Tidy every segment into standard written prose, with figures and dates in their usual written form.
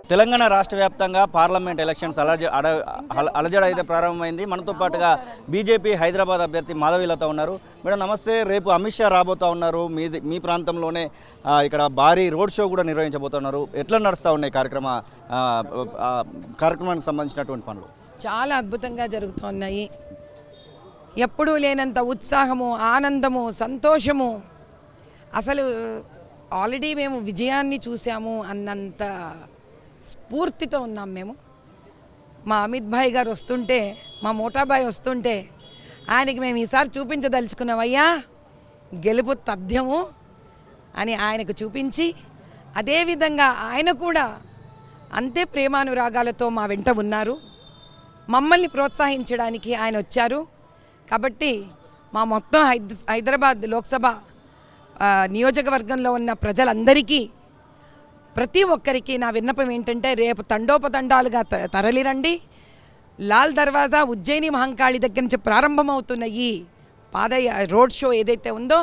తెలంగాణ రాష్ట్ర వ్యాప్తంగా parliament elections అలజడ అయితే ప్రారంభమైంది. మనతో పాటుగా బీజేపీ హైదరాబాద్ అభ్యర్థి మాధవీలత ఉన్నారు. మేడం నమస్తే. రేపు అమిత్ షా రాబోతూ ఉన్నారు. మీ ప్రాంతంలోనే ఇక్కడ భారీ రోడ్ షో కూడా నిర్వహించబోతున్నారు. ఎట్లా నడుస్తూ ఉన్నాయి కార్యక్రమానికి సంబంధించినటువంటి పనులు? చాలా అద్భుతంగా జరుగుతున్నాయి. ఎప్పుడూ లేనంత ఉత్సాహము, ఆనందము, సంతోషము. అసలు ఆల్రెడీ మేము విజయాన్ని చూసాము అన్నంత స్ఫూర్తితో ఉన్నాం మేము. మా అమిత్ భాయ్ గారు వస్తుంటే, మా మోటాబాయ్ వస్తుంటే ఆయనకి మేము ఈసారి చూపించదలుచుకున్నామయ్యా గెలుపు తథ్యము అని ఆయనకు చూపించి, అదేవిధంగా ఆయన కూడా అంతే ప్రేమానురాగాలతో మా వెంట ఉన్నారు. మమ్మల్ని ప్రోత్సహించడానికి ఆయన వచ్చారు. కాబట్టి మా మొత్తం హైదరాబాద్ లోక్సభ నియోజకవర్గంలో ఉన్న ప్రజలందరికీ, ప్రతి ఒక్కరికి నా విన్నపం ఏంటంటే, రేపు తండోపతండాలుగా తరలిరండి. లాల్ దర్వాజా, ఉజ్జయిని మహంకాళి దగ్గర నుంచి ప్రారంభమవుతున్న ఈ రోడ్ షో ఏదైతే ఉందో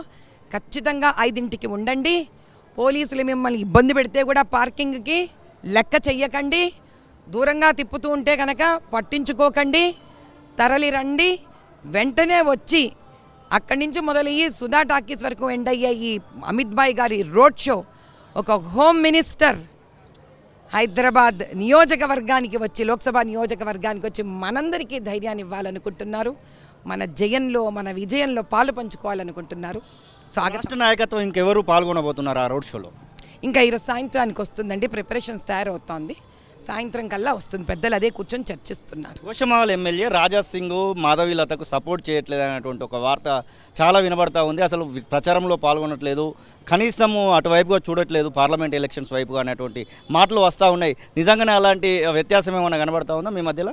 ఖచ్చితంగా 5ంటికి ఉండండి. పోలీసులు మిమ్మల్ని ఇబ్బంది పెడితే కూడా పార్కింగ్కి లెక్క చెయ్యకండి. దూరంగా తిప్పుతూ ఉంటే కనుక పట్టించుకోకండి. తరలిరండి. వెంటనే వచ్చి అక్కడి నుంచి మొదలయ్యి సుధా టాకీస్ వరకు ఎండ్ అయ్యే ఈ అమిత్ భాయ్ గారి రోడ్ షో ఒక హోమ్ మినిస్టర్ హైదరాబాద్ నియోజకవర్గానికి వచ్చి, లోక్సభ నియోజకవర్గానికి వచ్చి మనందరికీ ధైర్యాన్ని ఇవ్వాలనుకుంటున్నారు. మన జయంలో, మన విజయంలో పాలు పంచుకోవాలనుకుంటున్నారు. రాష్ట్ర నాయకత్వం ఇంకెవరు పాల్గొనబోతున్నారు ఆ రోడ్ షోలో? ఇంకా ఈరోజు సాయంత్రానికి వస్తుందండి. ప్రిపరేషన్స్ తయారవుతోంది. సాయంత్రం కల్లా వస్తుంది. పెద్దలు అదే కూర్చొని చర్చిస్తున్నారు. గోషమాల్ ఎమ్మెల్యే రాజా సింగ్ మాధవీలతకు సపోర్ట్ చేయట్లేదు అనేటువంటి ఒక వార్త చాలా వినబడతా ఉంది. అసలు ప్రచారంలో పాల్గొనట్లేదు, కనీసం అటువైపుగా చూడట్లేదు, పార్లమెంట్ ఎలక్షన్స్ వైపుగా అనేటువంటి మాటలు వస్తూ ఉన్నాయి. నిజంగానే అలాంటి వ్యత్యాసం ఏమైనా కనబడతా ఉందా మీ మధ్యలో?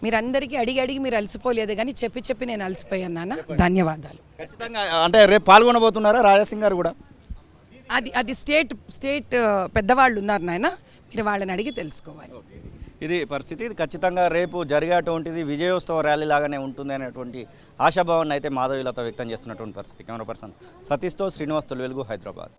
మీరందరికీ అడిగి మీరు అలసిపోలేదు, కానీ చెప్పి నేను అలసిపోయాను నాన్న. ధన్యవాదాలు. ఖచ్చితంగా అంటే రేపు పాల్గొనబోతున్నారా రాజాసింగ్ గారు కూడా? అది స్టేట్ పెద్దవాళ్ళు ఉన్నారు నాయన, మీరు వాళ్ళని అడిగి తెలుసుకోవాలి. ఇది పరిస్థితి. ఇది ఖచ్చితంగా రేపు జరిగేటువంటిది విజయోత్సవ ర్యాలీ లాగానే ఉంటుంది అనేటువంటి ఆశాభావాన్ని అయితే మాధవీలత వ్యక్తం చేస్తున్నటువంటి పరిస్థితి. కెమెరా పర్సన్ సతీష్తో శ్రీనివాస్ తొలివెలుగు, హైదరాబాద్.